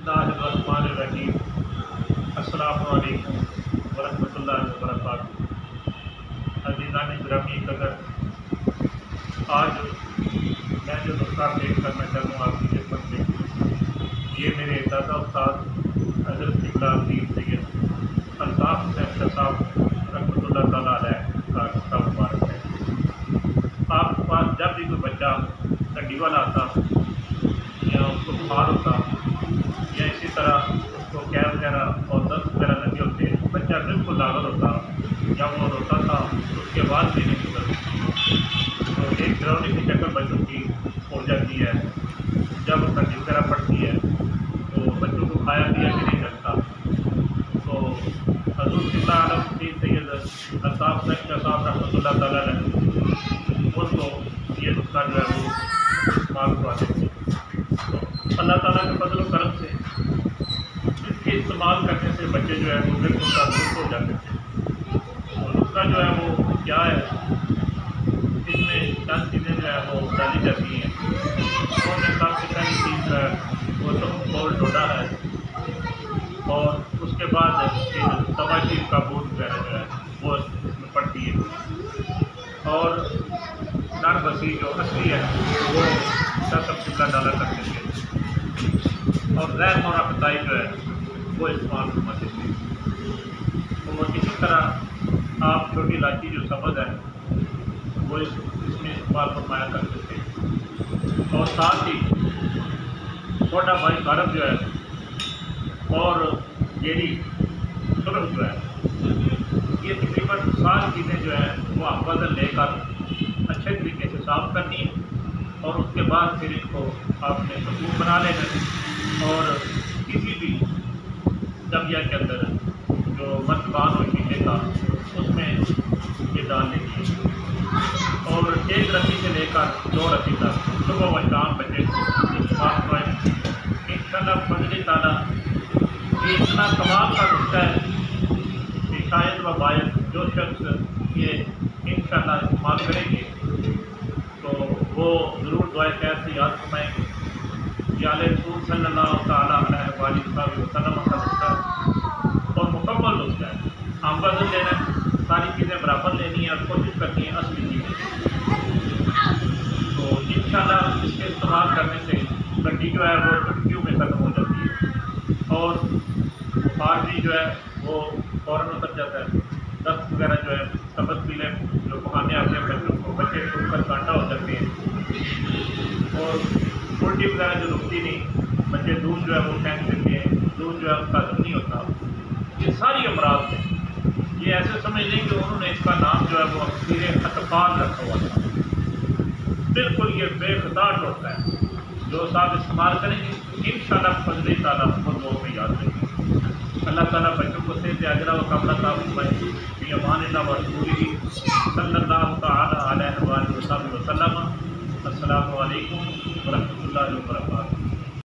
बिस्मिल्लाहिर्रहमानिर्रहीम। अस्सलामु अलैकुम वरहमतुल्लाहि वबरकातुहू। अज़ीज़ान गिरामी कदर, आज मैं जो नुस्खा पेश करना चाहूँ आपकी खिदमत में, ये मेरे दादा उस्ताद हज़रत क़िबला पीर सैयद अल्ताफ़ हुसैन शाह साहब रहमतुल्लाह तआला अलैह का नुस्खा मुबारक है। आपके पास जब भी कोई बच्चा ठंडी वाला आता या उसको बुखार होता या इसी तरह उसको कैब वगैरह और दस्त वगैरह लगे होते, बच्चा बिल्कुल लागल होता या वो रोता था, उसके बाद भी नहीं सुधरती। तो एक घरौनी की शक्ल बच्चों की हो जाती है। जब ठंडी वगैरह पड़ती है तो बच्चों को खाया पिया भी नहीं लगता। तो हज़रत क़िबला आलम पीर सैयद अल्ताफ़ हुसैन शाह साहब रहमतुल्लाह तआला अलैह उनको ये नुस्खा जो है वो इस्तेमाल करवाते थे। तो अल्लाह ताला के फज़ल व करम से इसके इस्तेमाल करने से बच्चे जो है वो बिल्कुल तंदुरुस्त हो जाते थे। तो नुस्खा जो है वो क्या है, इसमें 10 चीज़ें जो है वो डाली जाती हैं। उनमें सबसे पहली चीज़ है वो तो गोल डोडा है, और उसके बाद तवाशीर का बूट वगैरह जो है वो इसमें पड़ती है, और नर बसी जो असली है वो सब क़िबला डाला करते थे, और रैम और अफ्ताई जो है वो इस्तेमाल करवाते थे। तो इसी तरह आप छोटी इलायची जो सब्ज़ है वो इसमें इस्तेमाल फरमाया करते थे, और साथ ही छोटा भाई कारब जो है और येरी सुरख जो है, ये तकरीबन सारी चीज़ें जो है वो आप वज़न लेकर अच्छे तरीके से साफ करनी है, और उसके बाद फिर इनको आपने सकून बना लेना है, और किसी भी दबिया के अंदर जो मर्तबान हो शीशे का उसमें ये डाल लेनी है, और एक रस्सी से लेकर 2 रस्सी तक सुबह व शाम बच्चे को इस्तेमाल करवाएं। इंशाअल्लाह फज़ल ताला ये इतना कमाल का नुस्खा है कि शायद व बायद जो शख्स ये इंशाअल्लाह इस्तेमाल करेंगे तो वो ज़रूर दुआए खैर से याद फरमाएंगे। या रसूल सल्लल्लाहु तआला अलैहि वसल्लम का नुस्खा और मुकम्मल नुस्खा है। हम वज़न लेना है, सारी चीज़ें बराबर लेनी है और कोशिश करनी है असली चीज़ें। तो इंशाअल्लाह इसके इस्तेमाल करने से गड्डी जो है वो चुटकियों में ख़त्म हो जाती है, और बुखार भी जो है वो फ़ौरन उतर जाता है। दस्त वगैरह जो है सब्ज़ पीले जो बहाने आते हैं बच्चों को, बच्चे छूकर कांटा हो जाते हैं, और उल्टी वगैरह जो रुकती नहीं, बच्चे दूध जो है वो फेंक देते हैं, दूध जो है उनका हजम नहीं होता। ये सारी अमराज हैं। ये ऐसे समझ लें कि उन्होंने इसका नाम जो है वो अक्सीर अतफाल रखा हुआ था। बिल्कुल ये बेखतार होता है, जो साहब इस्तेमाल करेंगे इंशाअल्लाह फज़ल ताला खुद में याद रहेंगे। अल्लाह ताला बच्चों को सेहत अजरा व कामला फरमाए। भी अमान अल्लाह व रसूलिही सल्लल्लाहु तआला अलैहि वसल्लम। अस्सलामु अलैकुम व रहमतुल्लाहि व बरकातुहू।